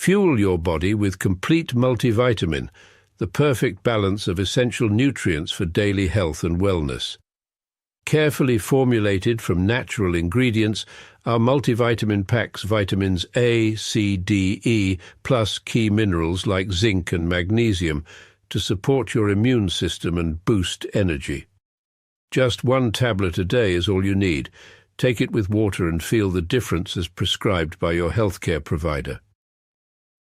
Fuel your body with complete multivitamin, the perfect balance of essential nutrients for daily health and wellness. Carefully formulated from natural ingredients, our multivitamin packs vitamins A, C, D, E, plus key minerals like zinc and magnesium to support your immune system and boost energy. Just 1 tablet a day is all you need. Take it with water and feel the difference as prescribed by your healthcare provider.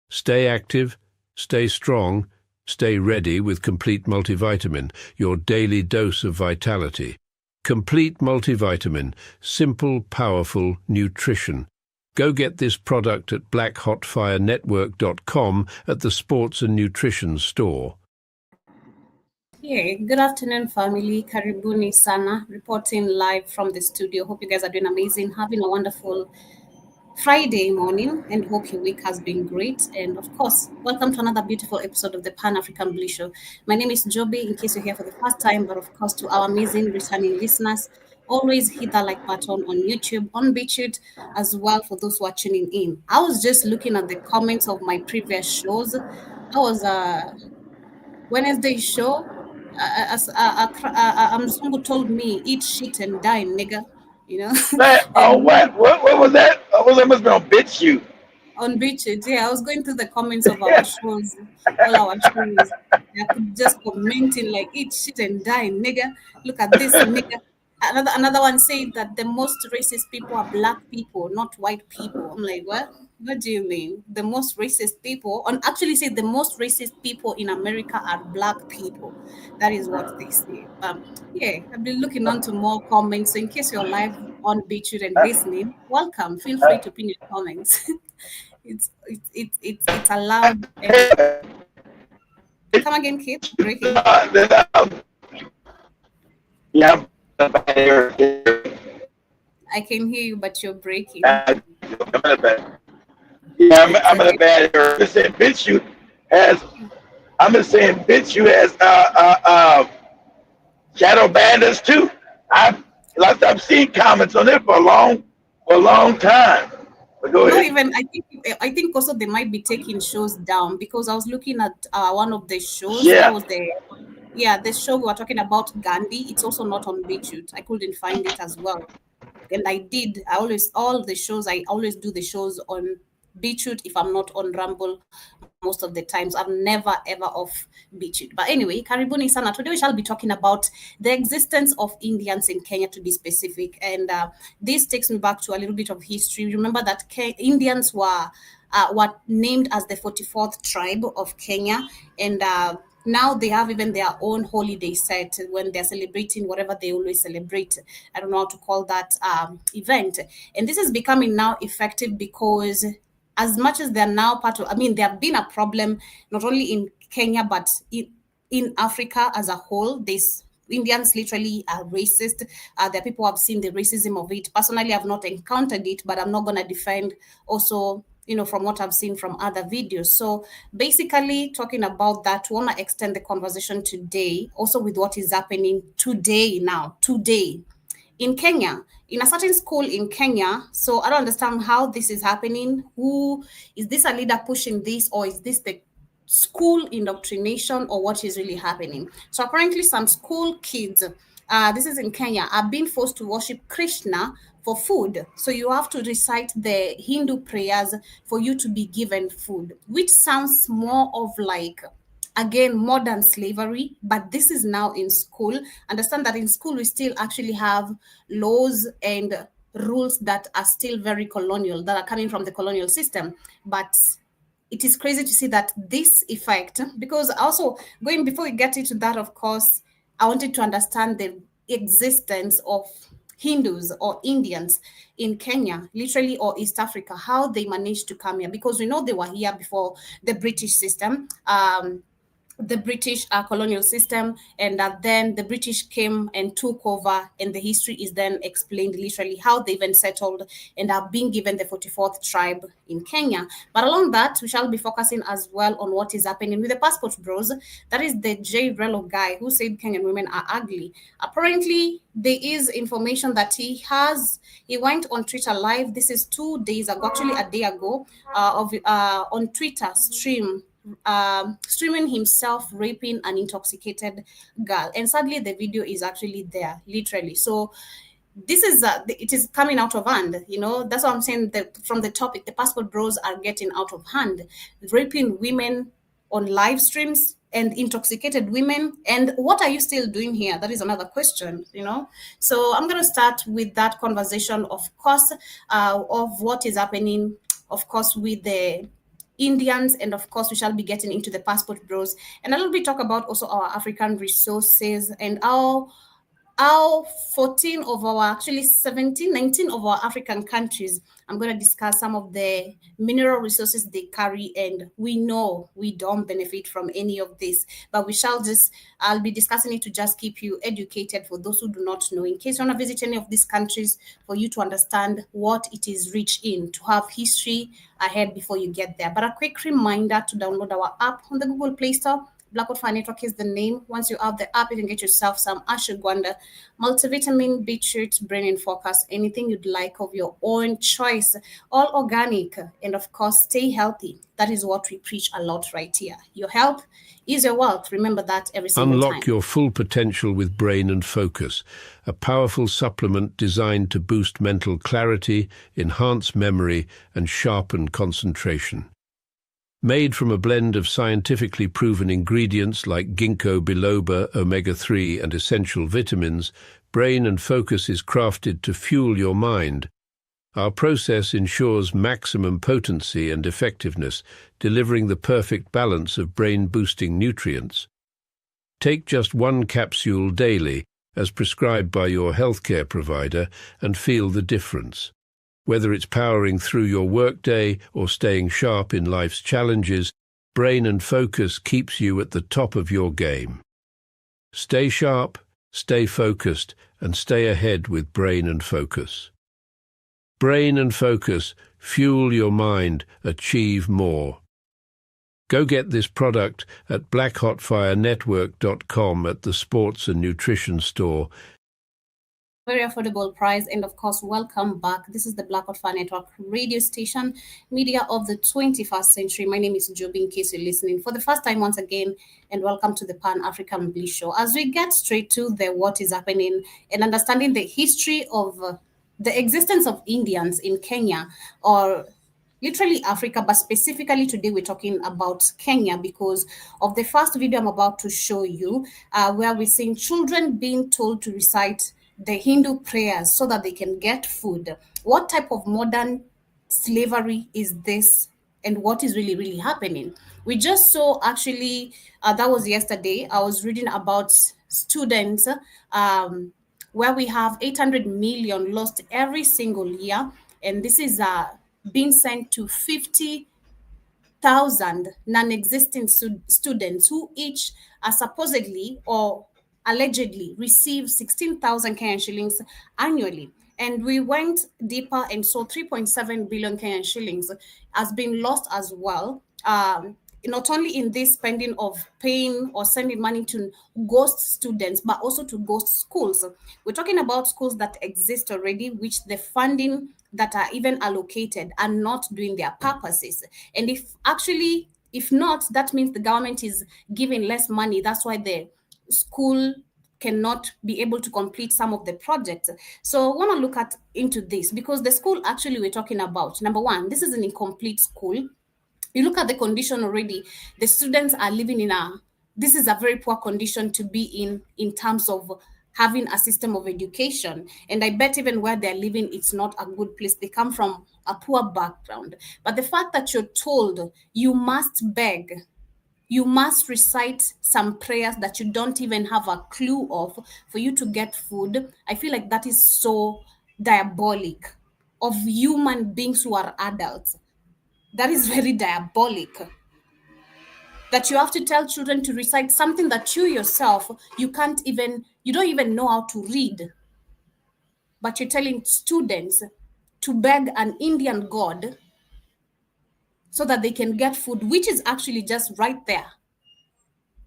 Stay active, stay strong, stay ready with Complete Multivitamin, your daily dose of vitality. Complete Multivitamin, simple, powerful nutrition. Go get this product at blackhotfirenetwork.com at the Sports and Nutrition store. Hey, good afternoon, family. Karibuni Sana, reporting live from the studio. Hope you guys are doing amazing, having a wonderful Friday morning, and hope your week has been great. And of course, welcome to another beautiful episode of the Pan-African Blue Show. My name is Joby, in case you're here for the first time, but of course to our amazing returning listeners, always hit that like button on YouTube, on BitChute, as well for those who are tuning in. I was just looking at the comments of my previous shows. I was Wednesday show. Mzungu told me, eat shit and die, nigga. You know, What was that? That must be on BitChute. On BitChute, yeah, I was going through the comments of our shows, all our shows. I could just commenting like, eat shit and die, nigga. Look at this, nigga. Another one said that the most racist people are black people, not white people. I'm like, what? What do you mean? The most racist people, actually say the most racist people in America are black people. That is what they say. Yeah, I've been looking on to more comments. So in case you're live on BitChute and listening, welcome. Feel free to pin your comments. It's allowed. Come again, Kate. Breaking. Yeah. I can hear you, but you're breaking. I'm in a bad area. I'm saying BitChute has shadow banned us too. I've seen comments on it for a long time. But go ahead. Not even. I think also they might be taking shows down, because I was looking at one of the shows. Yeah. That was the show we were talking about, Gandhi. It's also not on BitChute. I couldn't find it as well. And I do the shows on BitChute if I'm not on Rumble. Most of the times I'm never ever off BitChute. But anyway, Karibuni Sana. Today we shall be talking about the existence of Indians in Kenya, to be specific. And this takes me back to a little bit of history. Remember that Indians were named as the 44th tribe of Kenya, and now they have even their own holiday set when they're celebrating whatever they always celebrate. I don't know how to call that event. And this is becoming now effective because as much as they're now there have been a problem not only in Kenya, but in Africa as a whole. Indians literally are racist. There are people who have seen the racism of it. Personally, I've not encountered it, but I'm not going to defend also, from what I've seen from other videos. So basically talking about that, we want to extend the conversation today also with what is happening today in Kenya, in a certain school in Kenya. So I don't understand how this is happening. Who is this, a leader pushing this, or is this the school indoctrination, or what is really happening? So apparently some school kids, this is in Kenya, are being forced to worship Krishna for food. So you have to recite the Hindu prayers for you to be given food, which sounds more of like, again, modern slavery, but this is now in school. Understand that in school we still actually have laws and rules that are still very colonial, that are coming from the colonial system. But it is crazy to see that this effect, because also before we get into that, of course, I wanted to understand the existence of Hindus or Indians in Kenya, literally, or East Africa, how they managed to come here, because we know they were here before the British system. the British colonial system, and that then the British came and took over, and the history is then explained literally how they even settled and are being given the 44th tribe in Kenya. But along that, we shall be focusing as well on what is happening with the passport bros. That is the J. Relo guy who said Kenyan women are ugly. Apparently, there is information that he went on Twitter live. This is 2 days ago, actually a day ago, on Twitter streaming himself raping an intoxicated girl, and sadly the video is actually there literally. So this is it is coming out of hand. That's what I'm saying, that from the topic, the passport bros are getting out of hand, raping women on live streams and intoxicated women. And what are you still doing here? That is another question. So I'm going to start with that conversation, of course, of what is happening, of course, with the Indians, and of course we shall be getting into the passport bros, and a little bit talk about also our African resources and our 14 of our, actually 17, 19 of our African countries. I'm going to discuss some of the mineral resources they carry, and we know we don't benefit from any of this, but I'll be discussing it to just keep you educated for those who do not know, in case you want to visit any of these countries, for you to understand what it is rich in, to have history ahead before you get there. But a quick reminder to download our app on the Google Play Store. Blackwood Fire Network is the name. Once you have the app, you can get yourself some ashwagandha, multivitamin, beetroot, brain in focus, anything you'd like of your own choice, all organic, and of course, stay healthy. That is what we preach a lot right here. Your health is your wealth. Remember that every single time. Unlock your full potential with Brain and Focus, a powerful supplement designed to boost mental clarity, enhance memory, and sharpen concentration. Made from a blend of scientifically proven ingredients like ginkgo biloba, omega-3, and essential vitamins, Brain and Focus is crafted to fuel your mind. Our process ensures maximum potency and effectiveness, delivering the perfect balance of brain-boosting nutrients. Take just one capsule daily, as prescribed by your healthcare provider, and feel the difference. Whether it's powering through your workday or staying sharp in life's challenges, Brain and Focus keeps you at the top of your game. Stay sharp, stay focused, and stay ahead with Brain and Focus. Brain and Focus, fuel your mind, achieve more. Go get this product at blackhotfirenetwork.com at the Sports and Nutrition Store. Very affordable price. And of course, welcome back. This is the Blackout Fire Network radio station, media of the 21st century. My name is Joby, in case you're listening for the first time once again, and welcome to the Pan-African Bliss Show. As we get straight to the what is happening and understanding the history of the existence of Indians in Kenya, or literally Africa, but specifically today we're talking about Kenya because of the first video I'm about to show you, where we're seeing children being told to recite the Hindu prayers so that they can get food. What type of modern slavery is this, and what is really, really happening? We just saw, actually, that was yesterday, I was reading about students, where we have 800 million lost every single year, and this is being sent to 50,000 non-existent students who each are supposedly or allegedly receive 16,000 Kenyan shillings annually. And we went deeper and saw 3.7 billion Kenyan shillings has been lost as well. Not only in this spending of paying or sending money to ghost students, but also to ghost schools. We're talking about schools that exist already, which the funding that are even allocated are not doing their purposes. And if not, that means the government is giving less money. That's why the school cannot be able to complete some of the projects. So I want to look into this because the school actually we're talking about, number one, this is an incomplete school. You look at the condition already, the students are living this is a very poor condition to be in terms of having a system of education. And I bet even where they're living, it's not a good place. They come from a poor background. But the fact that you're told you must beg, you must recite some prayers that you don't even have a clue of for you to get food, I feel like that is so diabolic of human beings who are adults. That is very diabolic. that you have to tell children to recite something that you yourself, you don't even know how to read, but you're telling students to beg an Indian god so that they can get food, which is actually just right there.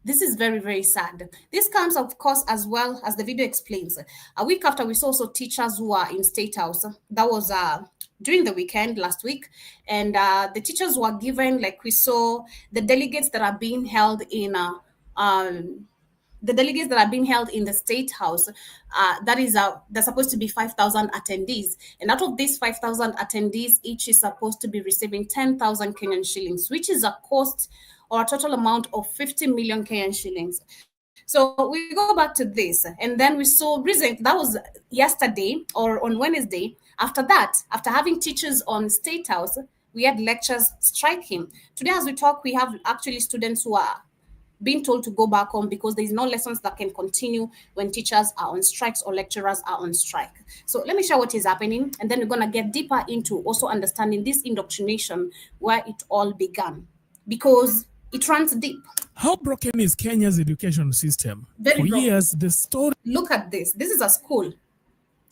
This is very, very sad. This comes, of course, as well as the video explains. A week after, we saw also teachers who are in State House. That was during the weekend last week. And the teachers were given, like we saw, the delegates that are being held in the delegates that are being held in the State House, there's supposed to be 5,000 attendees. And out of these 5,000 attendees, each is supposed to be receiving 10,000 Kenyan shillings, which is a cost or a total amount of 50 million Kenyan shillings. So we go back to this, and then we saw recent, that was yesterday or on Wednesday. After that, after having teachers on State House, we had lectures striking. Today, as we talk, we have actually students who are being told to go back home because there's no lessons that can continue when teachers are on strikes or lecturers are on strike. So let me share what is happening, and then we're going to get deeper into also understanding this indoctrination, where it all began, because it runs deep. How broken is Kenya's education system? Very For broken. years, the story... Look at this. This is a school.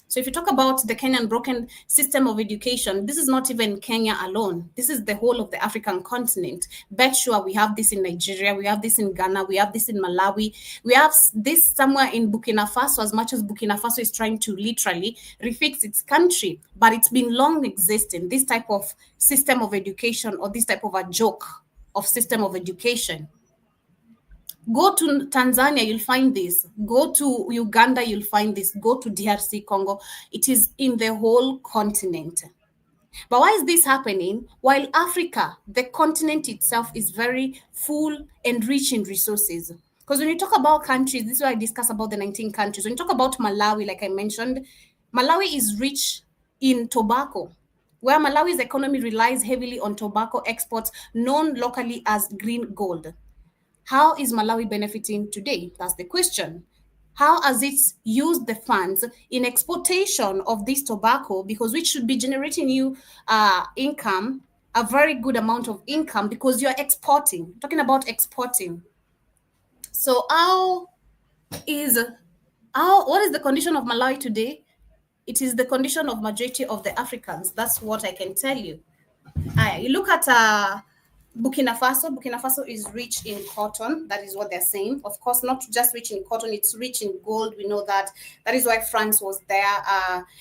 So if you talk about the Kenyan broken system of education, this is not even Kenya alone. This is the whole of the African continent. Bet sure we have this in Nigeria, we have this in Ghana, we have this in Malawi, we have this somewhere in Burkina Faso, as much as Burkina Faso is trying to literally refix its country. But it's been long existing, this type of system of education, or this type of a joke of system of education. Go to Tanzania, you'll find this. Go to Uganda, you'll find this. Go to DRC Congo. It is in the whole continent. But why is this happening? While Africa, the continent itself, is very full and rich in resources. Because when you talk about countries, this is why I discuss about the 19 countries. When you talk about Malawi, like I mentioned, Malawi is rich in tobacco, where Malawi's economy relies heavily on tobacco exports, known locally as green gold. How is Malawi benefiting today? That's the question. How has it used the funds in exportation of this tobacco, because which should be generating you income, a very good amount of income, because you're exporting, talking about exporting. So what is the condition of Malawi today? It is the condition of majority of the Africans. That's what I can tell you. You look at Burkina Faso. Burkina Faso is rich in cotton. That is what they're saying. Of course, not just rich in cotton, it's rich in gold. We know that. That is why France was there,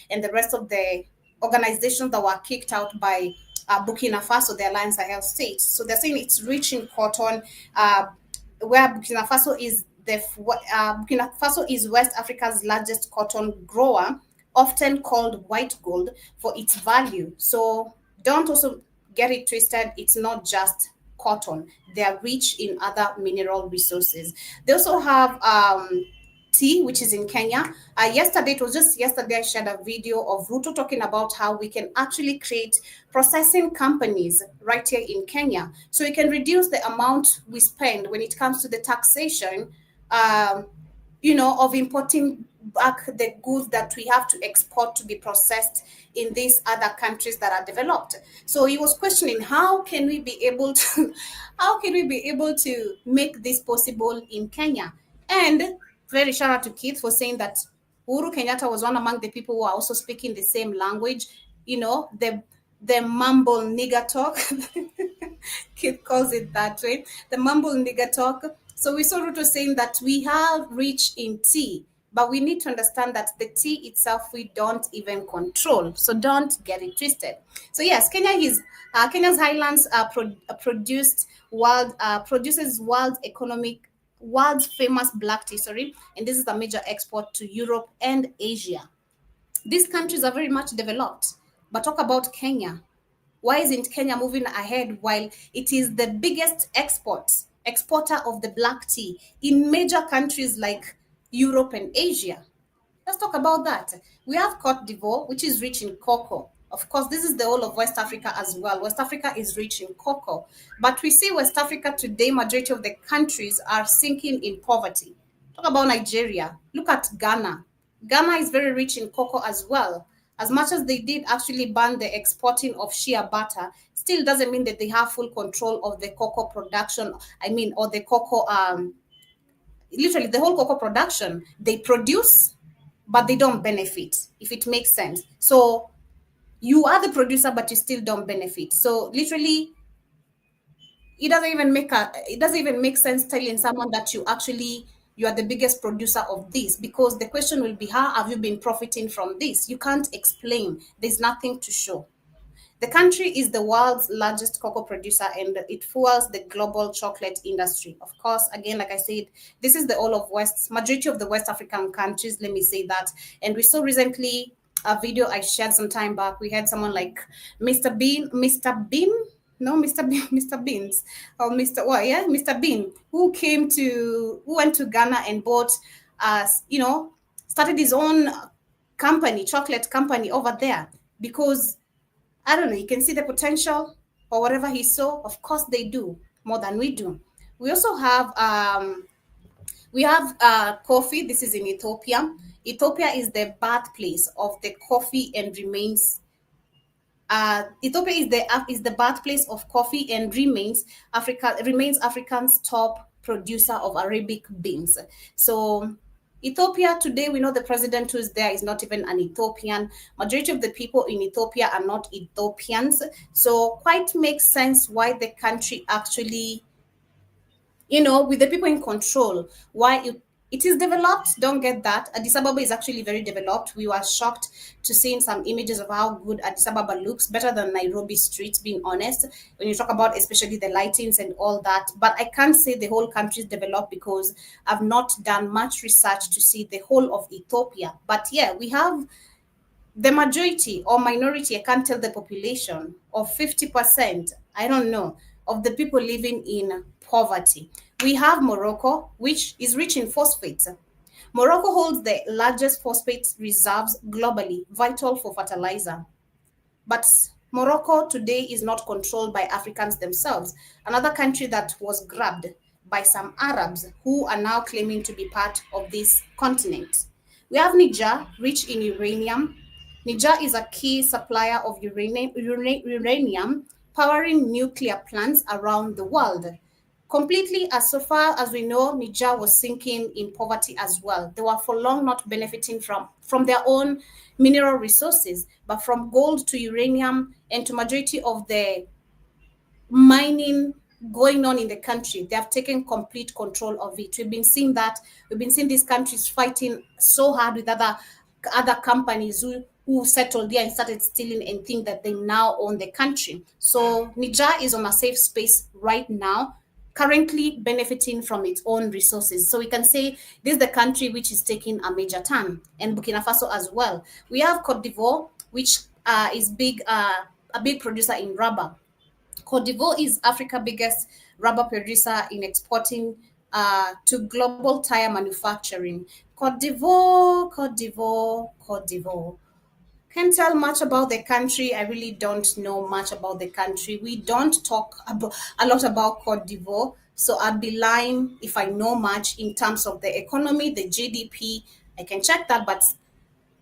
and the rest of the organizations that were kicked out by Burkina Faso, the Alliance Sahel states. So they're saying it's rich in cotton, where Burkina Faso is Burkina Faso is West Africa's largest cotton grower, often called white gold for its value. So don't also get it twisted. It's not just cotton. They are rich in other mineral resources. They also have tea, which is in Kenya. Yesterday, I shared a video of Ruto talking about how we can actually create processing companies right here in Kenya. So we can reduce the amount we spend when it comes to the taxation, of importing back the goods that we have to export to be processed in these other countries that are developed. So he was questioning how can we be able to make this possible in Kenya. And very shout out to Keith for saying that Uhuru Kenyatta was one among the people who are also speaking the same language, the mumble nigger talk. Keith calls it that way, the mumble nigger talk. So we saw Ruto saying that we have rich in tea, but we need to understand that the tea itself we don't even control. So don't get it twisted. So yes, Kenya's highlands produces world famous black tea. And this is a major export to Europe and Asia. These countries are very much developed, but talk about Kenya. Why isn't Kenya moving ahead while it is the biggest exporter of the black tea in major countries like Europe and Asia? Let's talk about that. We have Cote d'Ivoire, which is rich in cocoa. Of course, this is the whole of West Africa as well. West Africa is rich in cocoa. But we see West Africa today, majority of the countries are sinking in poverty. Talk about Nigeria. Look at Ghana. Ghana is very rich in cocoa as well. As much as they did actually ban the exporting of shea butter, still doesn't mean that they have full control of the cocoa production. Or the cocoa, literally the whole cocoa production. They produce, but they don't benefit, if it makes sense. So you are the producer, but you still don't benefit. So literally, it doesn't even make sense telling someone that you are the biggest producer of this, because the question will be, how have you been profiting from this? You can't explain. There's nothing to show. The country is the world's largest cocoa producer, and it fuels the global chocolate industry. Of course, again, like I said, this is the all of majority of the West African countries, let me say that. And we saw recently a video I shared some time back. We had someone like Mr. Bean, no, Mr. Bean, Mr. Beans, or Mr. Bean, who went to Ghana and bought, started his own company, chocolate company over there, because I don't know, you can see the potential or whatever he saw. Of course, they do more than we do. We also have coffee. This is in Ethiopia. Ethiopia is the birthplace of the coffee and remains. Ethiopia is the birthplace of coffee and remains Africa's top producer of Arabic beans. So Ethiopia today, we know the president who is there is not even an Ethiopian. Majority of the people in Ethiopia are not Ethiopians. So quite makes sense why the country actually, with the people in control, why it is developed. Don't get that. Addis Ababa is actually very developed. We were shocked to seeing some images of how good Addis Ababa looks, better than Nairobi streets, being honest, when you talk about especially the lightings and all that. But I can't say the whole country is developed, because I've not done much research to see the whole of Ethiopia. But yeah, we have the majority or minority, I can't tell the population, of 50%, I don't know, of the people living in poverty. We have Morocco, which is rich in phosphates. Morocco holds the largest phosphate reserves globally, vital for fertilizer. But Morocco today is not controlled by Africans themselves, another country that was grabbed by some Arabs who are now claiming to be part of this continent. We have Niger, rich in uranium. Niger is a key supplier of uranium, powering nuclear plants around the world. Completely, as so far as we know, Niger was sinking in poverty as well. They were for long not benefiting from their own mineral resources, but from gold to uranium and to majority of the mining going on in the country. They have taken complete control of it. We've been seeing these countries fighting so hard with other companies who settled there and started stealing and think that they now own the country. So Niger is on a safe space right now, currently benefiting from its own resources. So we can say this is the country which is taking a major turn, and Burkina Faso as well. We have Cote d'Ivoire, which is a big producer in rubber. Cote d'Ivoire is Africa's biggest rubber producer in exporting to global tire manufacturing. Cote d'Ivoire, Cote d'Ivoire, Cote d'Ivoire. Can't tell much about the country. I really don't know much about the country. We don't talk a lot about Cote d'Ivoire. So I'd be lying if I know much in terms of the economy, the GDP. I can check that, but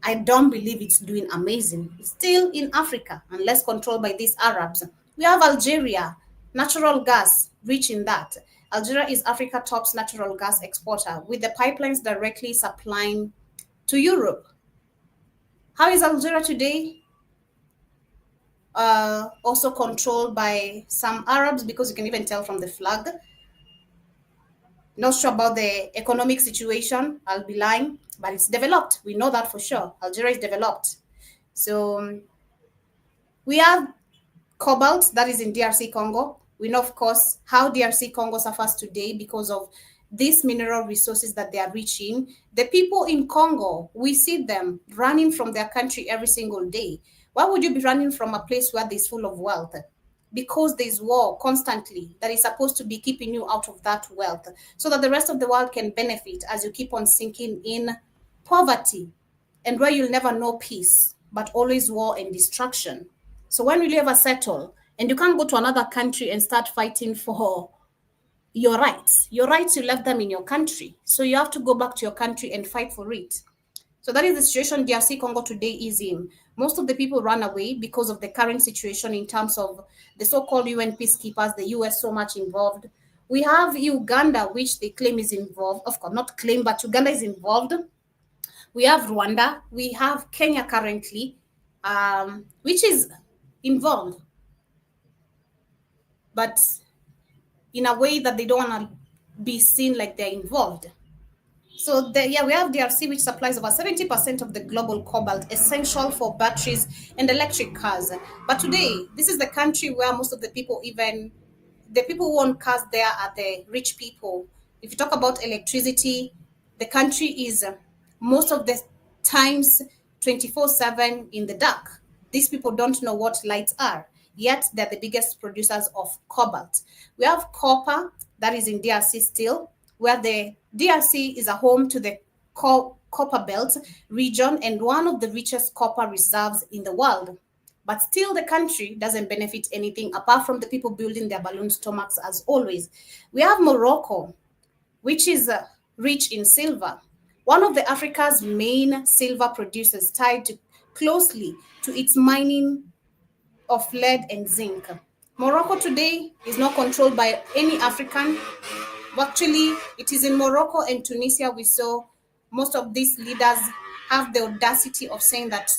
I don't believe it's doing amazing. It's still in Africa, unless controlled by these Arabs. We have Algeria, natural gas, rich in that. Algeria is Africa's top natural gas exporter, with the pipelines directly supplying to Europe. How is Algeria today? Also controlled by some Arabs, because you can even tell from the flag. Not sure about the economic situation, I'll be lying, but it's developed. We know that for sure. Algeria is developed. So we have cobalt that is in DRC Congo. We know, of course, how DRC Congo suffers today because of these mineral resources that they are reaching. The people in Congo, we see them running from their country every single day. Why would you be running from a place where there's full of wealth? Because there's war constantly that is supposed to be keeping you out of that wealth, so that the rest of the world can benefit as you keep on sinking in poverty, and where you'll never know peace, but always war and destruction. So when will you ever settle? And you can't go to another country and start fighting for your rights. Your rights, you left them in your country. So you have to go back to your country and fight for it. So that is the situation DRC Congo today is in. Most of the people run away because of the current situation in terms of the so-called UN peacekeepers, the US so much involved. We have Uganda, which they claim is involved. Of course, not claim, but Uganda is involved. We have Rwanda. We have Kenya currently, which is involved, but in a way that they don't want to be seen like they're involved. So we have DRC, which supplies about 70% of the global cobalt essential for batteries and electric cars. But today, this is the country where most of the people, even the people who own cars there, are the rich people. If you talk about electricity, the country is most of the times 24/7 in the dark. These people don't know what lights are, yet they're the biggest producers of cobalt. We have copper that is in DRC still, where the DRC is a home to the copper belt region and one of the richest copper reserves in the world. But still, the country doesn't benefit anything apart from the people building their balloon stomachs as always. We have Morocco, which is rich in silver. One of the Africa's main silver producers tied closely to its mining of lead and zinc. Morocco today is not controlled by any African. Actually, it is in Morocco and Tunisia we saw most of these leaders have the audacity of saying that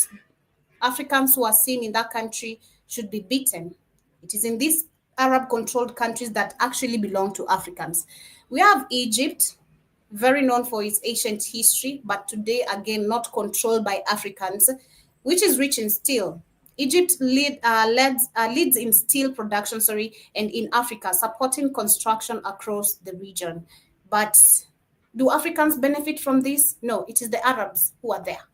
Africans who are seen in that country should be beaten. It is in these Arab-controlled countries that actually belong to Africans. We have Egypt, very known for its ancient history, but today, again, not controlled by Africans, which is rich in steel. Egypt leads in steel production, and in Africa, supporting construction across the region. But do Africans benefit from this? No, it is the Arabs who are there.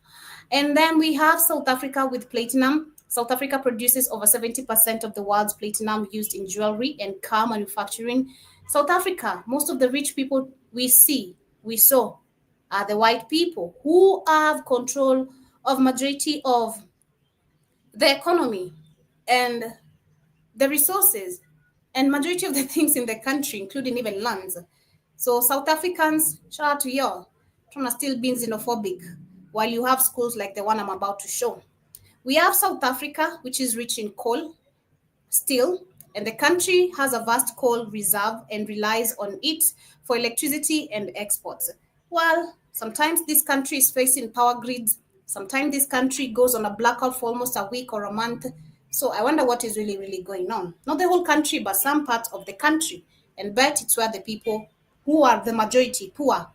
And then we have South Africa with platinum. South Africa produces over 70% of the world's platinum used in jewelry and car manufacturing. South Africa, most of the rich people we saw are the white people who have control of majority of the economy and the resources and majority of the things in the country, including even lands. So South Africans, shout out to you, trying to still be xenophobic while you have schools like the one I'm about to show. We have South Africa, which is rich in coal, steel, and the country has a vast coal reserve and relies on it for electricity and exports. Well, sometimes this country is facing power grids. Sometimes this country goes on a blackout for almost a week or a month. So I wonder what is really, really going on. Not the whole country, but some parts of the country. And bet it's where the people who are the majority poor,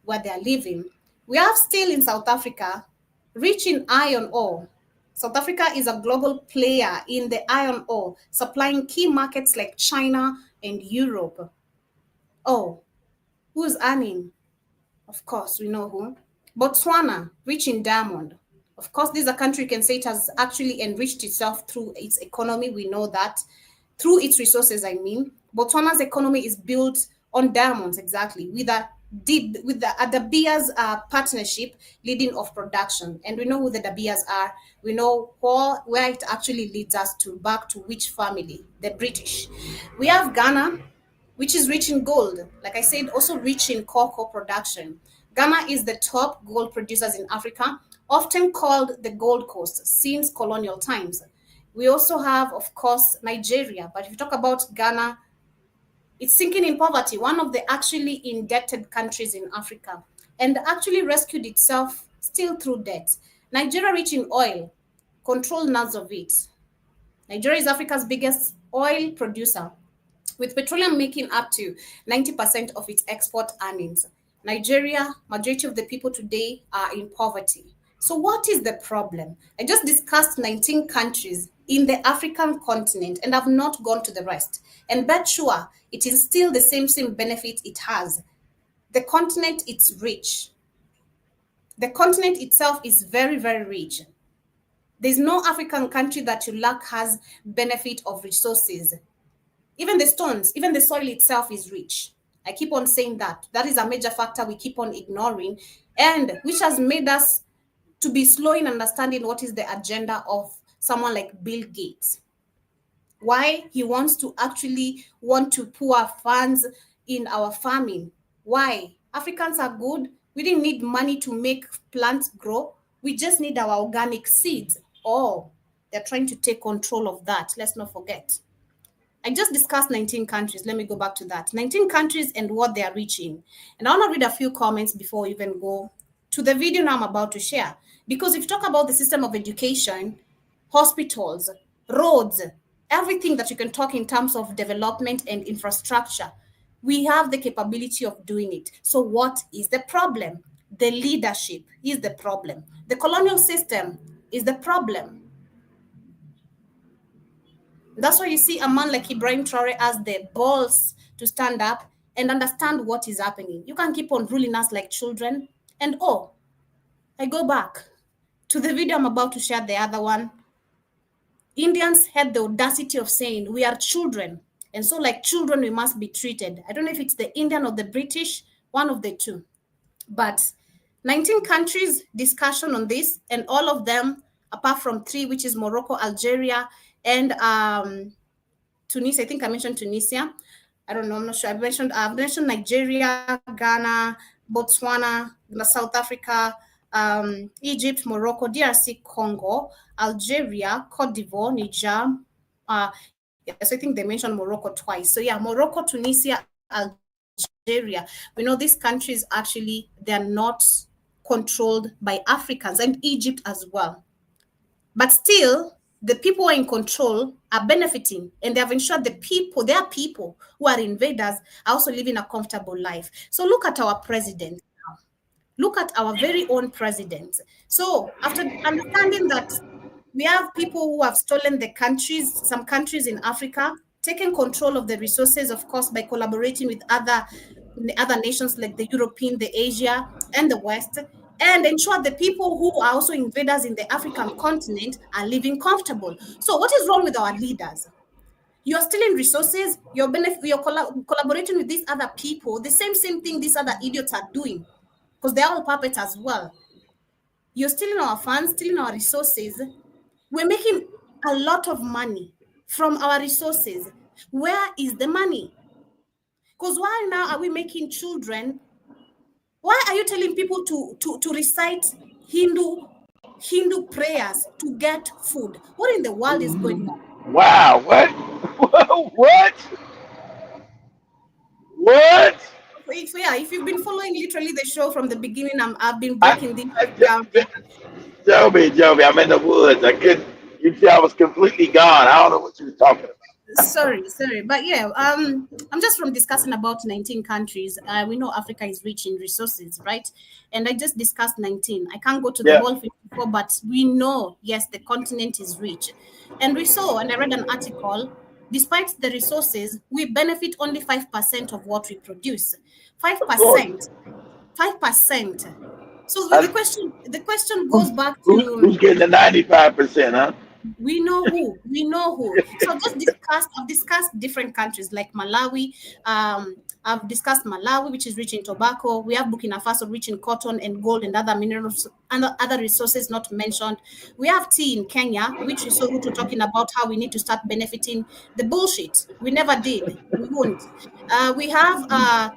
where they are living. We have still in South Africa, rich in iron ore. South Africa is a global player in the iron ore, supplying key markets like China and Europe. Oh, who's earning? Of course, we know who. Botswana, rich in diamond. Of course, this is a country you can say it has actually enriched itself through its economy. We know that. Through its resources, I mean. Botswana's economy is built on diamonds, exactly, with the De Beers partnership leading of production. And we know who the De Beers are. We know where it actually leads us to, back to which family, the British. We have Ghana, which is rich in gold. Like I said, also rich in cocoa production. Ghana is the top gold producers in Africa, often called the Gold Coast since colonial times. We also have, of course, Nigeria. But if you talk about Ghana, it's sinking in poverty, one of the actually indebted countries in Africa, and actually rescued itself still through debt. Nigeria, rich in oil, control none of it. Nigeria is Africa's biggest oil producer, with petroleum making up to 90% of its export earnings. Nigeria, majority of the people today are in poverty. So what is the problem? I just discussed 19 countries in the African continent and have not gone to the rest. And bet sure, it is still the same benefit it has. The continent is rich. The continent itself is very, very rich. There's no African country that you lack has benefit of resources. Even the stones, even the soil itself is rich. I keep on saying that. That is a major factor we keep on ignoring, and which has made us to be slow in understanding what is the agenda of someone like Bill Gates. Why he wants to pour funds in our farming. Why? Africans are good. We didn't need money to make plants grow. We just need our organic seeds. Oh, they're trying to take control of that. Let's not forget. I just discussed 19 countries. Let me go back to that. 19 countries and what they are reaching. And I want to read a few comments before we even go to the video now I'm about to share. Because if you talk about the system of education, hospitals, roads, everything that you can talk in terms of development and infrastructure, we have the capability of doing it. So what is the problem? The leadership is the problem. The colonial system is the problem. That's why you see a man like Ibrahim Traore has the balls to stand up and understand what is happening. You can't keep on ruling us like children. And oh, I go back to the video I'm about to share, the other one. Indians had the audacity of saying, we are children. And so like children, we must be treated. I don't know if it's the Indian or the British, one of the two. But 19 countries discussion on this, and all of them, apart from 3, which is Morocco, Algeria, and Tunisia. I think I mentioned Tunisia. I don't know. I'm not sure. I've mentioned Nigeria, Ghana, Botswana, South Africa, Egypt, Morocco, DRC, Congo, Algeria, Cote d'Ivoire, Niger. Yes, I think they mentioned Morocco twice. So yeah, Morocco, Tunisia, Algeria. We know these countries actually, they're not controlled by Africans, and Egypt as well. But still, the people who are in control are benefiting, and they have ensured their people who are invaders are also living a comfortable life. So look at our president now. Look at our very own president. So after understanding that we have people who have stolen the countries, some countries in Africa, taken control of the resources, of course, by collaborating with other nations like the European, the Asia, and the West, and ensure the people who are also invaders in the African continent are living comfortable. So what is wrong with our leaders? You're stealing resources, you're collaborating with these other people, the same thing these other idiots are doing, because they're all puppets as well. You're stealing our funds, stealing our resources. We're making a lot of money from our resources. Where is the money? Because why now are we making children? Why are you telling people to recite Hindu prayers to get food? What in the world is going on? Wow, what? What? What? If you've been following literally the show from the beginning, I've been I, breaking this down. I, Joby, I'm in the woods. I couldn't. You see, I was completely gone. I don't know what you were talking about. Sorry, but yeah, I'm just from discussing about 19 countries. We know Africa is rich in resources, right? And I just discussed 19. I can't go to the whole 54, but we know, yes, the continent is rich. And we saw, and I read an article, despite the resources, we benefit only 5% of what we produce. 5%. 5%. So the question goes back to who's getting the 95%, huh? We know who. So I've discussed different countries like Malawi. I've discussed Malawi, which is rich in tobacco. We have Burkina Faso, rich in cotton and gold and other minerals and other resources not mentioned. We have tea in Kenya, which is so good to talking about how we need to start benefiting the bullshit. We never did. We won't. We have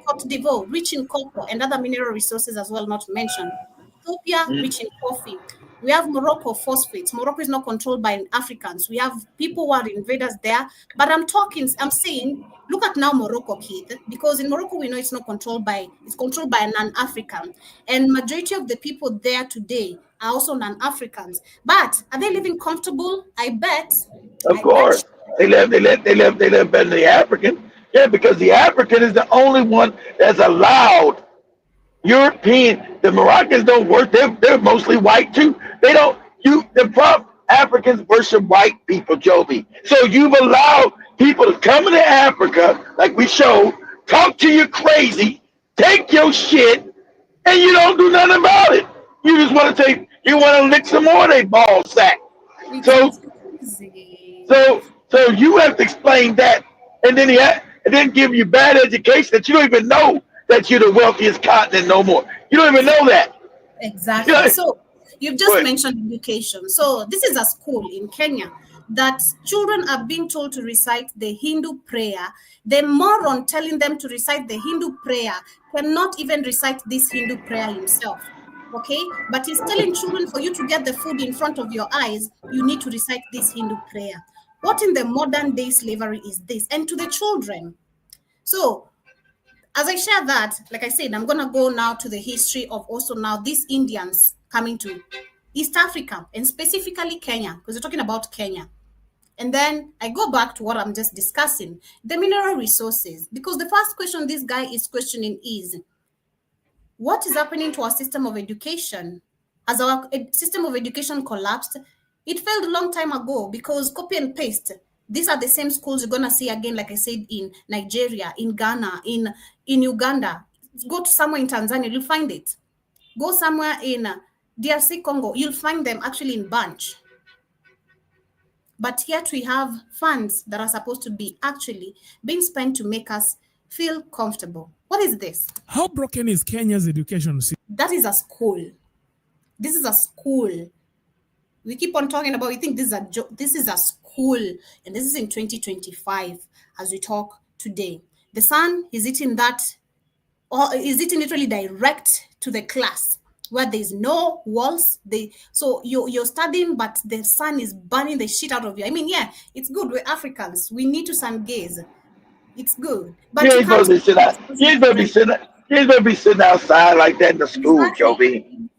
Cote d'Ivoire, rich in cocoa and other mineral resources as well, not mentioned. Ethiopia, rich in coffee. We have Morocco, phosphates. Morocco is not controlled by Africans. We have people who are invaders there. But I'm saying, look at now Morocco, Keith, because in Morocco, we know it's controlled by a non-African. And majority of the people there today are also non-Africans. But are they living comfortable? I bet. Of course. They live better than the African. Yeah, because the African is the only one that's allowed. European, the Moroccans don't work. They're mostly white too. They don't. Africans worship white people, Joby. So you've allowed people to come into Africa, like we showed, talk to you crazy, take your shit, and you don't do nothing about it. You just want to lick some more of their ball sack. So you have to explain that, and then give you bad education that you don't even know that you're the wealthiest continent no more. You don't even know that. Exactly. So you've just mentioned education. So this is a school in Kenya. that children are being told to recite the Hindu prayer. The moron telling them to recite the Hindu prayer cannot even recite this Hindu prayer himself. Okay, but he's telling children, for you to get the food in front of your eyes, you need to recite this Hindu prayer. What in the modern day slavery is this? And to the children. So as I share that, like I said, I'm going to go now to the history of also now these Indians coming to East Africa and specifically Kenya, because we're talking about Kenya. And then I go back to what I'm just discussing, the mineral resources, because the first question this guy is questioning is, what is happening to our system of education? As our system of education collapsed, it failed a long time ago because copy and paste. These are the same schools you're going to see again, like I said, in Nigeria, in Ghana, in Uganda. Go to somewhere in Tanzania, you'll find it. Go somewhere in DRC Congo, you'll find them actually in bunch. But yet we have funds that are supposed to be actually being spent to make us feel comfortable. What is this? How broken is Kenya's education system? That is a school. This is a school. We keep on talking about, we think this is a school, and this is in 2025 as we talk today. The sun is hitting that, or is hitting literally direct to the class where there's no walls. So you're studying, but the sun is burning the shit out of you. I mean, yeah, it's good. We're Africans. We need to sun gaze. It's good. But You you ain't supposed can't. to be sitting out. You ain't supposed to be sitting. You ain't supposed to be sitting outside like that in the school, Joby.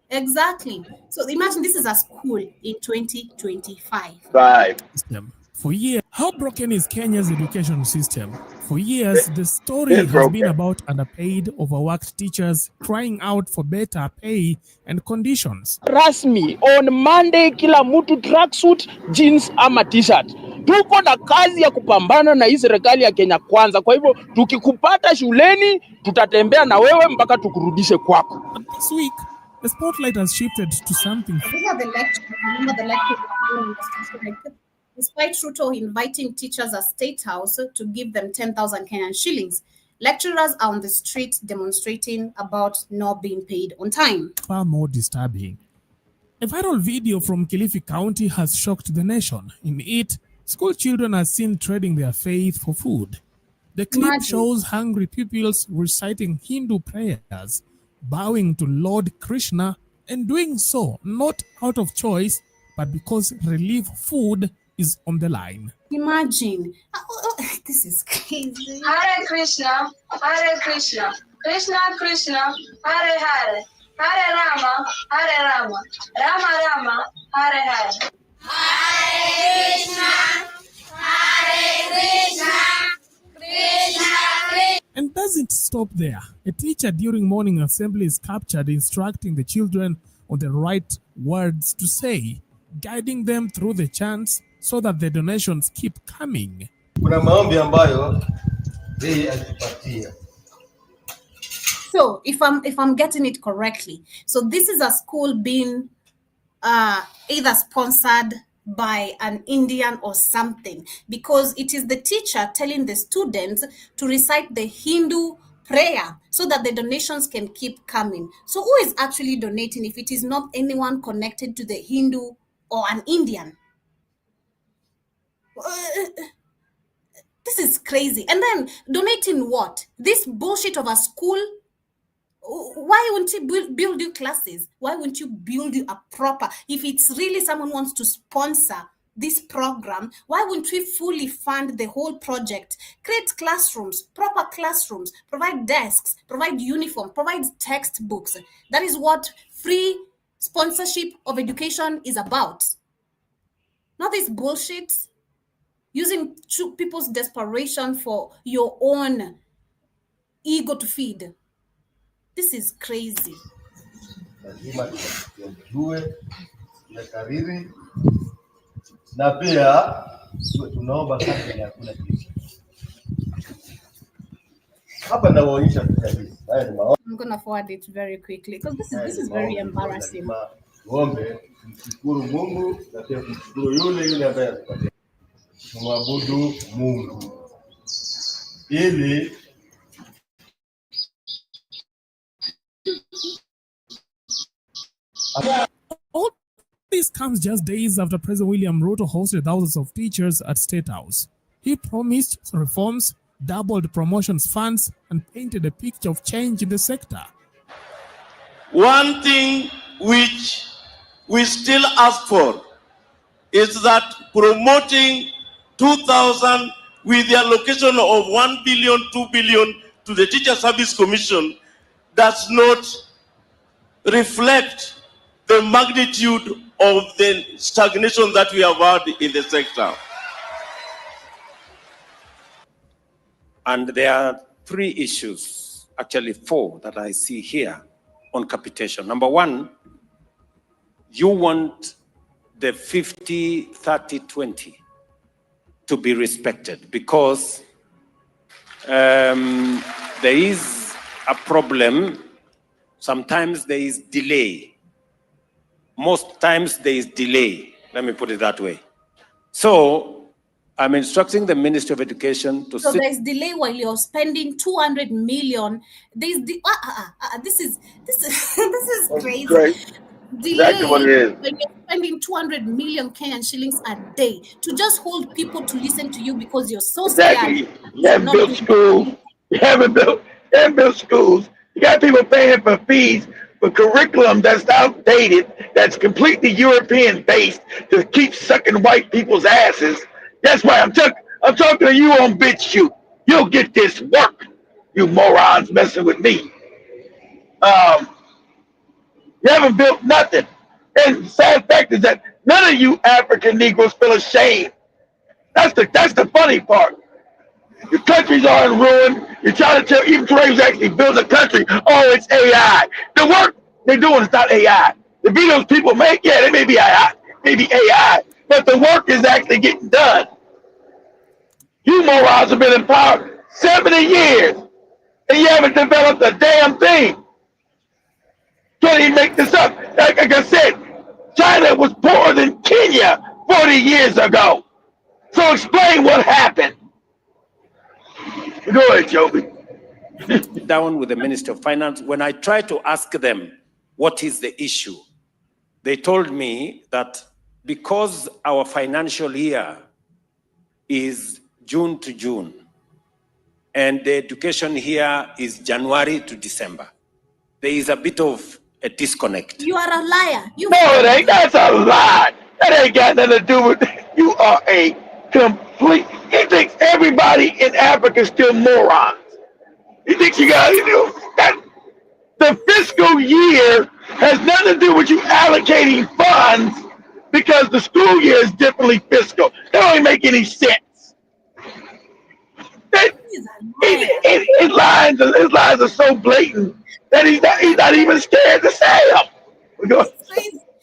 Exactly. So imagine this is a school in 2025. Right. For years, how broken is Kenya's education system? For years, the story It's has been broken. about underpaid, overworked teachers crying out for better pay and conditions. Rasmi on Monday, kila mtu tracksuit, jeans ama t-shirt. Tuko na kazi ya kupambana na hii serikali ya Kenya Kwanza. Kwa hivyo tukikupata shuleni, tutatembea na wewe mpaka tukurudishe kwako. But this week, the spotlight has shifted to something. These are the lectures. Remember the lectures. Despite Ruto inviting teachers at State House to give them 10,000 Kenyan shillings, lecturers are on the street demonstrating about not being paid on time. Far more disturbing. A viral video from Kilifi County has shocked the nation. In it, school children are seen trading their faith for food. The clip shows hungry pupils reciting Hindu prayers, bowing to Lord Krishna, and doing so not out of choice, but because relief food is on the line. Imagine. This is crazy. Hare Krishna, Krishna Krishna, Hare Hare, Hare Rama, Rama Rama, Hare Hare. Hare Krishna, Krishna Krishna. And doesn't stop there. A teacher during morning assembly is captured instructing the children on the right words to say, guiding them through the chants so that the donations keep coming. So if I'm getting it correctly, so this is a school being either sponsored by an Indian or something, because it is the teacher telling the students to recite the Hindu prayer so that the donations can keep coming. So who is actually donating if it is not anyone connected to the Hindu or an Indian? This is crazy. And then donating what? This bullshit of a school? Why wouldn't you build you classes? Why wouldn't you build you a proper, if it's really someone wants to sponsor this program, why wouldn't we fully fund the whole project? Create classrooms, proper classrooms, provide desks, provide uniform, provide textbooks. That is what free sponsorship of education is about. Not this bullshit, using people's desperation for your own ego to feed. This is crazy. Na pia tunaomba sana ya kuna kitu. Hapa nawaonyesha kabisa. I'm going to forward it very quickly because this is very embarrassing. Tuombe mshukuru Mungu na pia mshukuru yule ambaye atupatia. Tumwabudu Mungu. Ili This comes just days after President William Ruto hosted thousands of teachers at State House. He promised reforms, doubled promotions funds, and painted a picture of change in the sector. One thing which we still ask for is that promoting 2,000 with the allocation of 1 billion, 2 billion to the Teacher Service Commission does not reflect the magnitude of the stagnation that we have had in the sector. And there are 3 issues, actually 4, that I see here on capitation. Number 1, you want the 50-30-20 to be respected because there is a problem. Sometimes there is delay. Most times there is delay. Let me put it that way. So I'm instructing the Ministry of Education to. So there's delay while you're spending 200 million. There's this is crazy. Great. Delay Exactly what it is. when you're spending 200 million Kenyan shillings a day to just hold people to listen to you because you're so Exactly. scared. You haven't built schools. You haven't built schools. You got people paying for fees for curriculum that's outdated, that's completely European based to keep sucking white people's asses. That's why I'm talking to you on BitChute. You'll get this work, you morons messing with me. You haven't built nothing. And the sad fact is that none of you African Negroes feel ashamed. That's the funny part. Your countries are in ruin. You're trying to tell even Trey's actually build a country. Oh, it's AI. The work they're doing is not AI. The videos people make, yeah, they may be AI, but the work is actually getting done. You morons have been in power 70 years, and you haven't developed a damn thing. Can't even make this up. Like I said, China was poorer than Kenya 40 years ago. So explain what happened. Go ahead, Joby. Down with the Minister of Finance. When I tried to ask them what is the issue, they told me that because our financial year is June to June, and the education here is January to December, there is a bit of a disconnect. You are a liar. No, it ain't. That's a lie. That ain't got nothing to do with it. You are a complete. He thinks everybody in Africa is still morons. He thinks you got that. The fiscal year has nothing to do with you allocating funds because the school year is differently fiscal. That don't even make any sense. His lines are so blatant that he's not even scared to say them.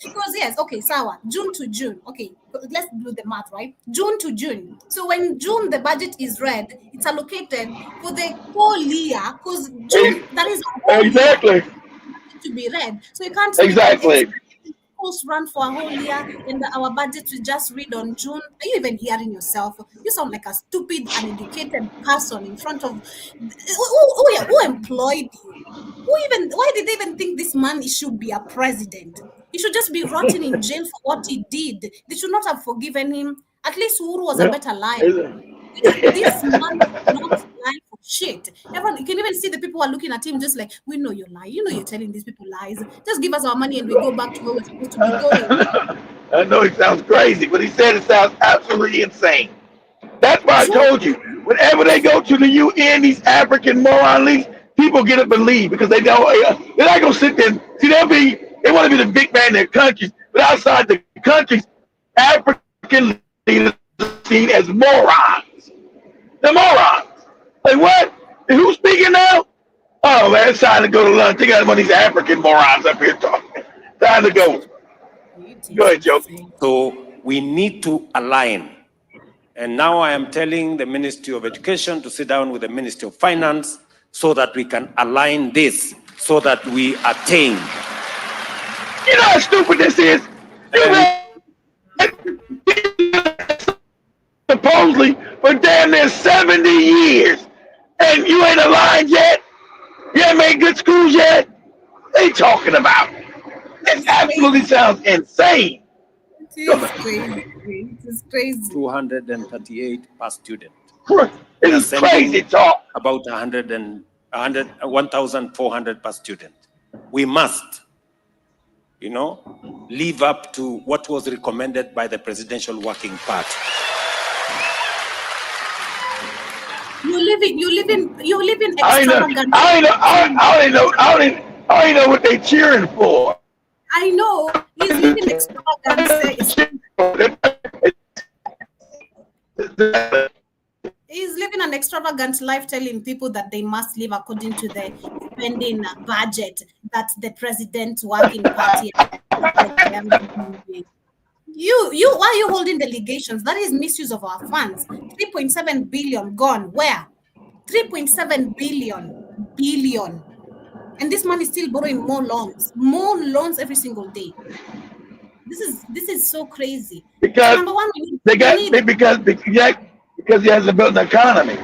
Because yes, okay, Sawa, June to June. Okay, let's do the math, right? June to June. So when June the budget is read, it's allocated for the whole year because June that is exactly to be read. So you can't say exactly. Schools run for a whole year, and our budget we just read on June. Are you even hearing yourself? You sound like a stupid, uneducated person in front of who employed you? Why did they even think this man should be a president? He should just be rotting in jail for what he did. They should not have forgiven him. At least Uhuru was a better liar. This man is not lying for shit. Everyone, you can even see the people who are looking at him just like, we know you're lying. You know you're telling these people lies. Just give us our money and we go back to where we're supposed to be going. I know it sounds crazy, but he said it sounds absolutely insane. That's why I told you, whenever they go to the UN, these African moron leagues, people get up and leave because they know they're not gonna sit there. See, they want to be the big man in their countries, but outside the countries, African leaders are seen as morons. They're morons. Like what? And who's speaking now? Oh man, it's time to go to lunch. They got one of these African morons up here talking. Time to go. Go ahead, Joe. So we need to align. And now I am telling the Ministry of Education to sit down with the Ministry of Finance so that we can align this, so that we attain. You know how stupid this is? Supposedly for damn near 70 years, and you ain't aligned yet? You ain't made good schools yet? What are they talking about? It absolutely sounds insane. is crazy. It is crazy. 238 per student. It is crazy talk. About 1,400 per student. We must, live up to what was recommended by the Presidential Working Party. You live in I extravagant. don't know what they cheering for. I know he's living extravagant. He's living an extravagant life, telling people that they must live according to the spending budget that the president's working party. You why are you holding delegations? That is misuse of our funds. 3.7 billion gone. Where? 3.7 billion. And this man is still borrowing more loans every single day. This is so crazy. Because so number one, because he hasn't built an economy.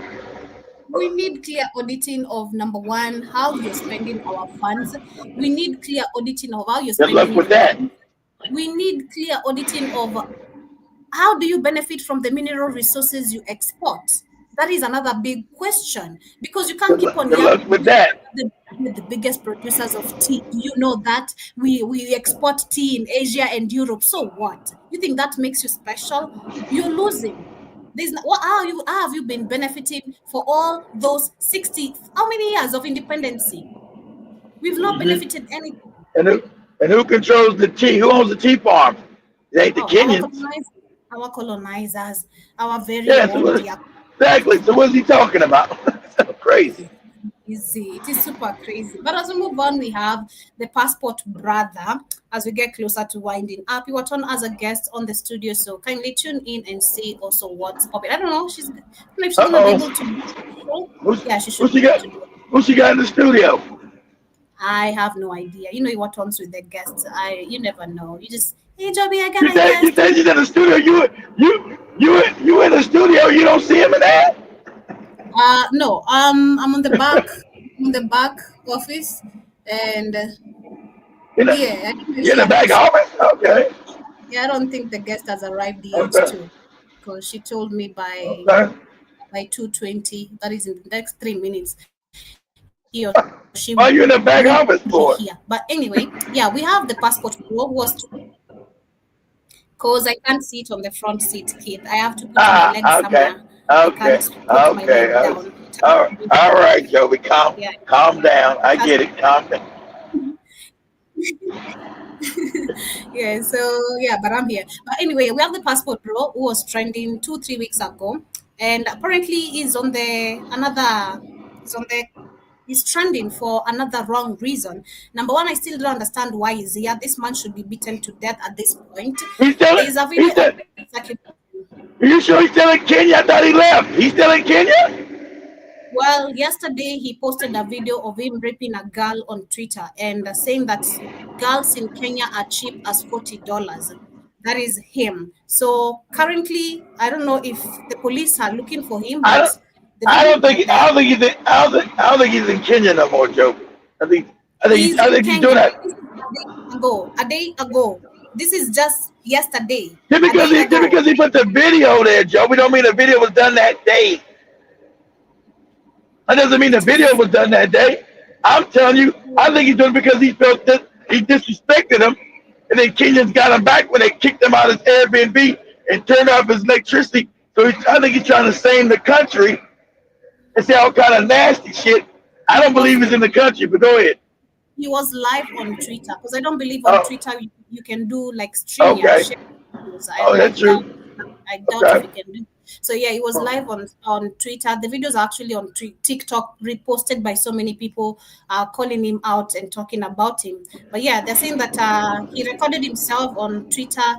We need clear auditing of, number one, how you're spending our funds. We need clear auditing of how you're spending. Good luck with that. We need clear auditing of how do you benefit from the mineral resources you export. That is another big question, because you can't keep on with that. The biggest producers of tea. You know that we export tea in Asia and Europe. So what? You think that makes you special? You're losing. How have you been benefiting for all those 60? How many years of independence? We've not benefited anything. And who controls the tea? Who owns the tea farm? It ain't the Kenyans. Our colonizers, our very exactly. So what's he talking about? So crazy. It is super crazy. But as we move on, we have the passport brother. As we get closer to winding up, you are on as a guest on the studio, so kindly tune in and see also what's popping. I don't know. She's not able to. Yeah, she should. Who she got in the studio? I have no idea. You know what comes with the guests. You never know. You just, hey Joby, I got a guest. You say she's in the studio. You in the studio. You don't see him in there. No. I'm on the back office, and you're in the back office. Okay. Yeah, I don't think the guest has arrived yet too, because she told me by 2:20. That is in the next 3 minutes. He or she. Why are you in the back office for? Here. But anyway, yeah, we have the passport bureau who was. Because I can't sit on the front seat, kid. I have to put my legs somewhere. Okay. All right, Joby. Calm down. I get it. Calm down. Yeah, so yeah, but I'm here. But anyway, we have the passport bureau who was trending 2-3 weeks ago, and apparently he's trending for another wrong reason. Number one, I still don't understand why he's here. This man should be beaten to death at this point. Are you sure he's still in Kenya? I thought he left. He's still in Kenya? Well, yesterday he posted a video of him raping a girl on Twitter and saying that girls in Kenya are cheap as $40. That is him. So currently, I don't know if the police are looking for him. But I don't think he's in Kenya no more, Joe. I think he's doing that. A day ago. This is just yesterday. Just because he put the video there, Joe, we don't mean the video was done that day. That doesn't mean the video was done that day. I'm telling you, I think he's doing it because he felt that he disrespected him, and then Kenyans got him back when they kicked him out of his Airbnb and turned off his electricity. So I think he's trying to save the country and say all kind of nasty shit. I don't believe he's in the country, but go ahead. He was live on Twitter because I don't believe on Twitter you can do like stream. That's true. I doubt if you can do. So yeah, he was live on Twitter. The videos are actually on TikTok, reposted by so many people calling him out and talking about him. But yeah, they're saying that he recorded himself on Twitter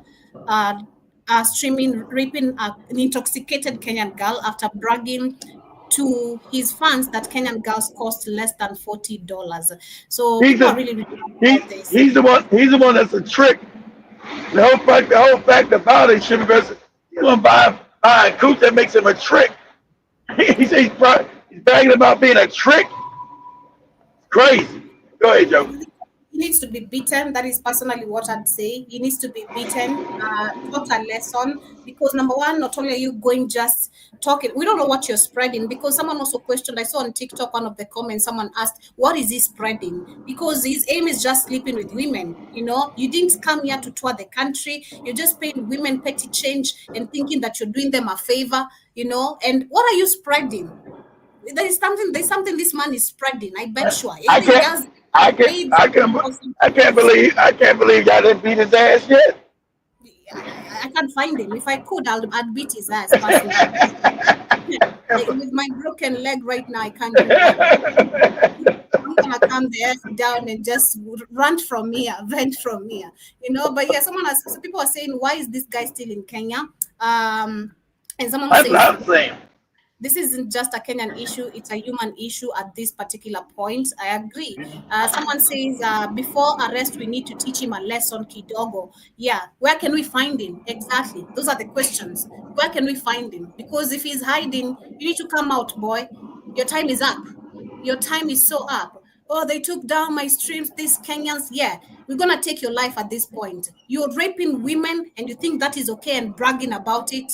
streaming raping an intoxicated Kenyan girl after bragging to his fans that Kenyan girls cost less than $40. So he's the one that's a trick. The whole fact about it should be he's gonna buy a coupe that makes him a trick. He's bragging about being a trick. Crazy. Go ahead, Joe. he needs to be beaten. That is personally what I'd say. He needs to be beaten, taught a lesson. Because number one, not only are you going just talking, we don't know what you're spreading. Because someone also questioned, I saw on TikTok one of the comments, someone asked, what is he spreading? Because his aim is just sleeping with women. You didn't come here to tour the country. You're just paying women petty change and thinking that you're doing them a favor, and what are you spreading? There's something this man is spreading. I bet sure. I Either he can't, has I can, made I can, or something I can't believe y'all didn't beat his ass yet. I can't find him. If I could, I'd beat his ass personally. With my broken leg right now, I can't do that. I'm gonna calm the F down and just run from here, vent from here. But yeah, so people are saying, why is this guy still in Kenya? And someone That's what says, I'm saying. this isn't just a Kenyan issue, it's a human issue at this particular point. I agree. Someone says, before arrest, we need to teach him a lesson, kidogo. Yeah, where can we find him? Exactly. Those are the questions. Where can we find him? Because if he's hiding, you need to come out, boy. Your time is up. Your time is so up. Oh, they took down my streams, these Kenyans. Yeah, we're going to take your life at this point. You're raping women and you think that is okay and bragging about it?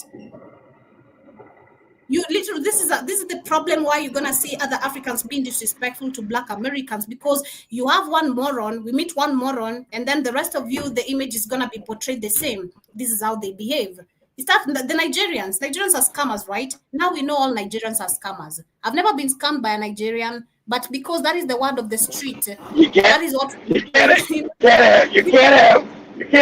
You literally, this is the problem why you're gonna see other Africans being disrespectful to Black Americans, because you have one moron, we meet one moron, and then the rest of you, the image is gonna be portrayed the same. This is how they behave. It's that the Nigerians are scammers, right? Now we know all Nigerians are scammers. I've never been scammed by a Nigerian, but because that is the word of the street, that is what you can't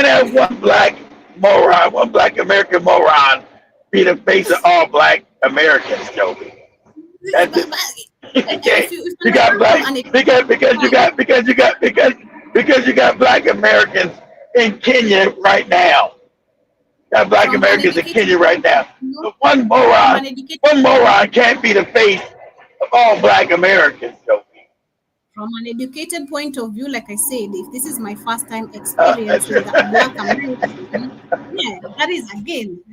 have one black moron, one black American moron be the face of all black Americans, Joby. That's it. You got black because you got black Americans in Kenya right now. Got black Americans in Kenya right now. So one moron can't be the face of all black Americans, Joby. From an educated point of view, like I said, if this is my first time experiencing the Black American, yeah, that is again,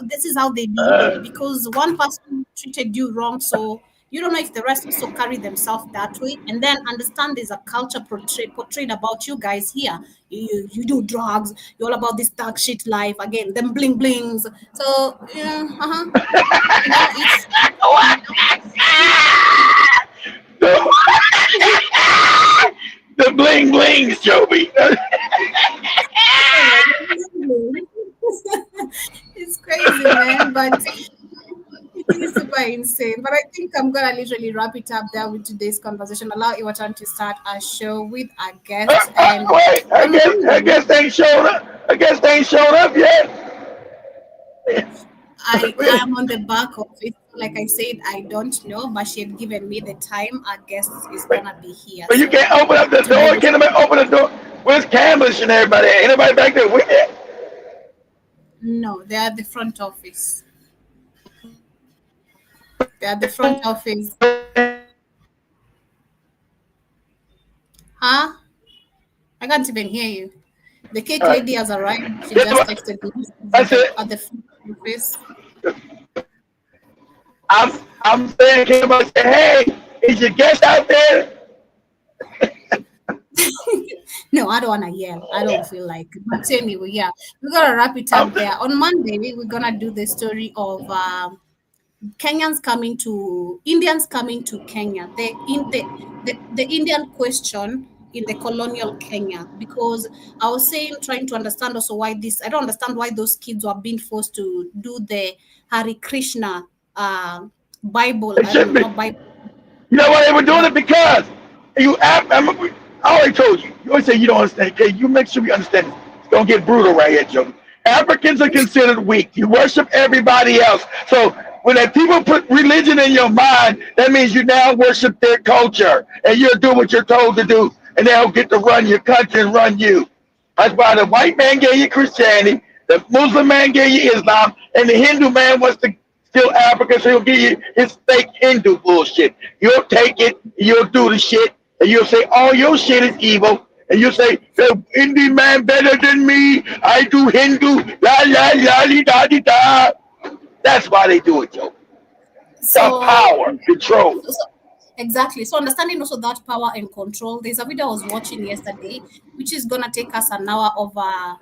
this is how they behave, because one person treated you wrong, so you don't know if the rest also carry themselves that way. And then understand there's a culture portrayed about you guys here. You do drugs, you're all about this dark shit life, again, them bling blings. So, it's the bling blings, Joby. It's crazy, man, but it is super insane. But I think I'm gonna literally wrap it up there with today's conversation. Allow Iwatan to start our show with our guest. And wait, I guess they ain't showed up. I guess they ain't showed up yet. I am on the back of it. Like I said, I don't know, but she had given me the time. Our guest is gonna be here. But you can't open up the door. Can't nobody open the door? Where's Camus and everybody? Ain't nobody back there with it? No, they're at the front office. They're at the front office. Huh? I can't even hear you. The cake lady has arrived. She just texted me at the front office. I'm saying, can somebody say, hey, is your guest out there? No, I don't want to yell. I don't feel like it. But anyway, yeah, we're going to wrap it up there. On Monday, we're going to do the story of Indians coming to Kenya. The Indian question in the colonial Kenya, because I was trying to understand also why I don't understand why those kids were being forced to do the Hare Krishna Bible. I don't know, not Bible. You know why they were doing it? Because I already told you. You always say you don't understand. Okay, you make sure we understand this. It's gonna get brutal right here, Joe. Africans are considered weak. You worship everybody else. So when people put religion in your mind, that means you now worship their culture, and you'll do what you're told to do, and they'll get to run your country and run you. That's why the white man gave you Christianity, the Muslim man gave you Islam, and the Hindu man wants to steal Africa, so he'll give you his fake Hindu bullshit. You'll take it, you'll do the shit, and you'll say all your shit is evil, and you'll say the Indian man better than me. I do Hindu, la la la li da di da. That's why they do it, Joe. So power, control. Exactly. So understanding also that power and control. There's a video I was watching yesterday, which is gonna take us an hour of a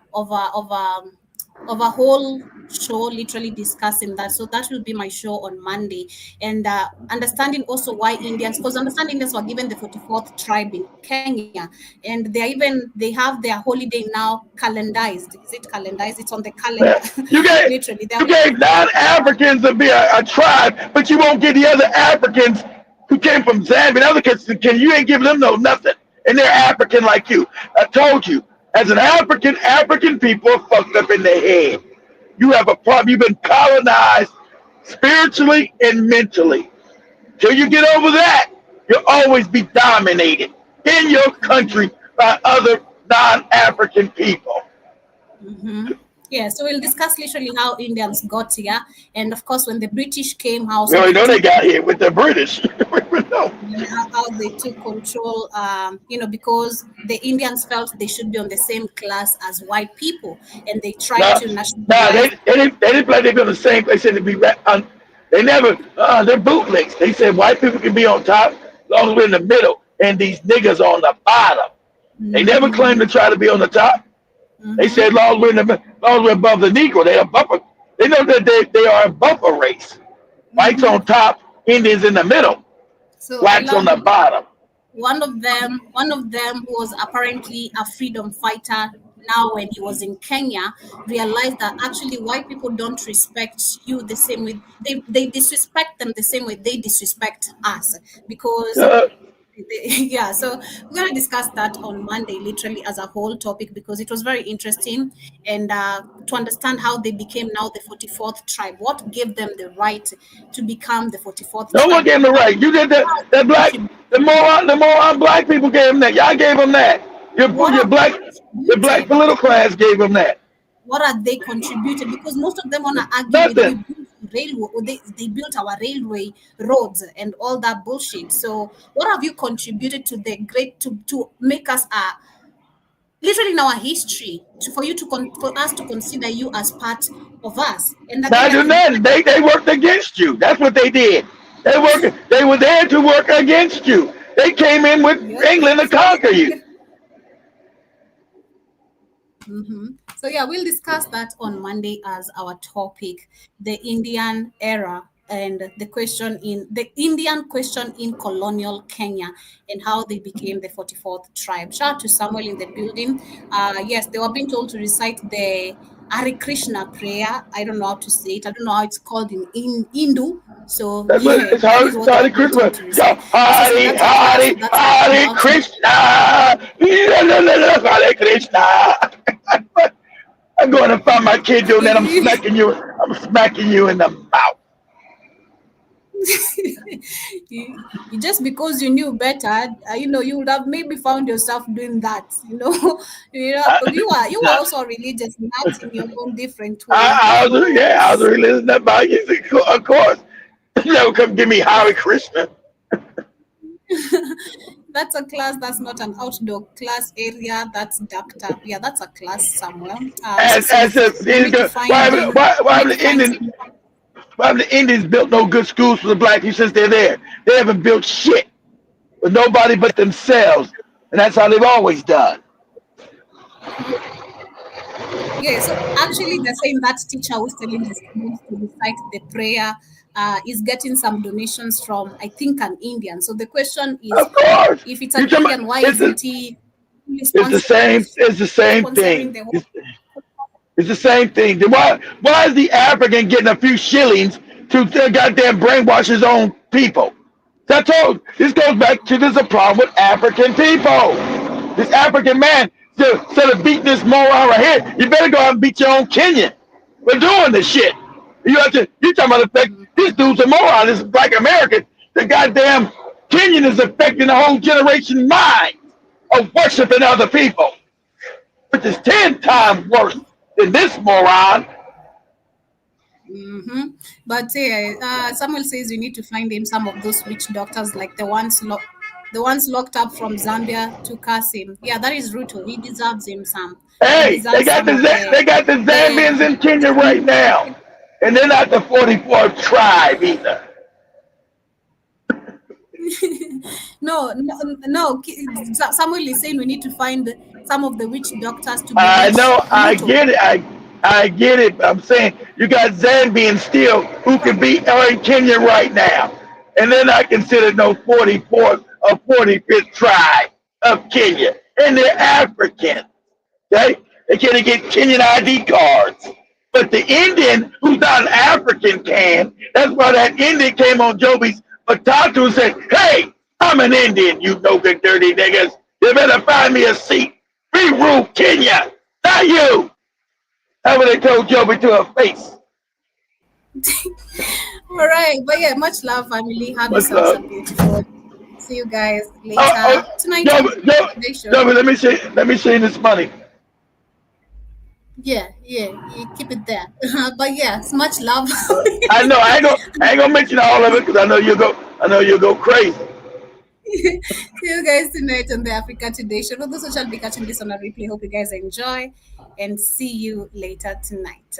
whole show, literally discussing that. So that will be my show on Monday, and understanding also why Indians, because understand Indians were given the 44th tribe in Kenya, and they have their holiday now calendarized. Is it calendarized? It's on the calendar. Man, you gave Literally, they you have gave non-Africans to be a tribe, but you won't get the other Africans who came from Zambia and other countries. You ain't giving them no nothing, and they're African like you. I told you, as an African people are fucked up in their head. You have a problem. You've been colonized spiritually and mentally. Till you get over that, you'll always be dominated in your country by other non-African people. Yeah, so we'll discuss literally how Indians got here, and of course, when the British came, how We so already they know they took got here with the British. No. how they took control. Because the Indians felt they should be on the same class as white people, and they tried Nah, to nah, nationalize. they didn't play. They be on the same. They said to be. They never. They're bootlegs. They said white people can be on top, as long as we're in the middle, and these niggas on the bottom. They never claimed to try to be on the top. They said, as long as we're above the Negro, they are buffer. They know that they are a buffer race. Whites on top, Indians in the middle, So I blacks on love the bottom. one of them who was apparently a freedom fighter. Now, when he was in Kenya, realized that actually white people don't respect you the same way they disrespect them the same way they disrespect us, because Uh, yeah, so we're going to discuss that on Monday, literally as a whole topic, because it was very interesting, and to understand how they became now the 44th tribe, what gave them the right to become the 44th no one tribe, gave them the right. You did that. how That they black, contrib- the moron black people gave them that. Y'all gave them that. what Your have black, they the black contributed? political class gave them that. What have they contributed? Because most of them want to argue with we Nothing. built railway, or they built our railway roads and all that bullshit. So what have you contributed to the great to make us literally in our history, for you to for us to consider you as part of us? And again, Not I do can nothing. They worked against you. That's what they did. They were there to work against you. They came in with yes. England to So conquer you. So yeah, we'll discuss that on Monday as our topic, the Indian era and the Indian question in colonial Kenya, and how they became the 44th tribe. Shout out to Samuel in the building. Yes, they were being told to recite the Hare Krishna prayer. I don't know how to say it. I don't know how it's called in Hindu. So That's what yeah, it's that hard. is It's what they Hare were being Krishna. told to Yo, recite. Also, so Hare that's a class. Hare That's Hare about Krishna. Hare Krishna. I'm going to find my kid doing so that. you I'm smacking you in the mouth. just because you knew better, you would have maybe found yourself doing that. You are also religious, not in your own different way. So I was really listening about you. Of course. They'll come give me Hare Krishna. that's a class. That's not an outdoor class area. That's ducked up. Yeah, that's a class somewhere. So As if we need to find you. We why need have to the find Indians some. why have the Indians built no good schools for the black people since they're there? They haven't built shit with nobody but themselves, and that's how they've always done. Yeah, so actually, they're saying that teacher who's telling the students to recite the prayer is getting some donations from, I think, an Indian. So the question is, Of course, if it's you an talking about, Indian, why isn't he fully it's the same. It's the same sponsoring thing. the whole? It's the same thing. Then why is the African getting a few shillings to goddamn brainwash his own people? That's all. This goes back to there's a problem with African people. This African man, instead of beating this moron right here, you better go out and beat your own Kenyan for doing this shit. You talking about the fact this dude's a moron, this black American. The goddamn Kenyan is affecting the whole generation mind of worshiping other people, which is 10 times worse than this moron. But Samuel says you need to find him some of those witch doctors, like the ones locked up from Zambia to Kasim. Yeah, that is Ruto. He deserves him some. He Hey, deserves some of They got the the Zambians in Kenya right now, and they're not the 44th tribe either. No. Samuel is saying we need to find some of the witch doctors to be I know, I motto. get it. I get it. I'm saying you got Zambians still who can be are in Kenya right now. And they're not considered no 44th or 45th tribe of Kenya. And they're African. Okay? They can't get Kenyan ID cards. But the Indian who's not an African can. That's why that Indian came on Joby's potato and said, hey, I'm an Indian, you no good dirty niggas. You better find me a seat. We rule Kenya, not you. That's what they told Joby to her face. All right, but yeah, much love, family. Have Much yourselves a love. beautiful. See you guys Oh, later tonight on Joby, Foundation. let me see this money. Yeah, you keep it there. But yes, much love. I know I ain't gonna mention all of it because I know you'll go crazy. See you guys tonight on the Africa Today show. For those who shall be catching this on a replay, hope you guys enjoy and see you later tonight.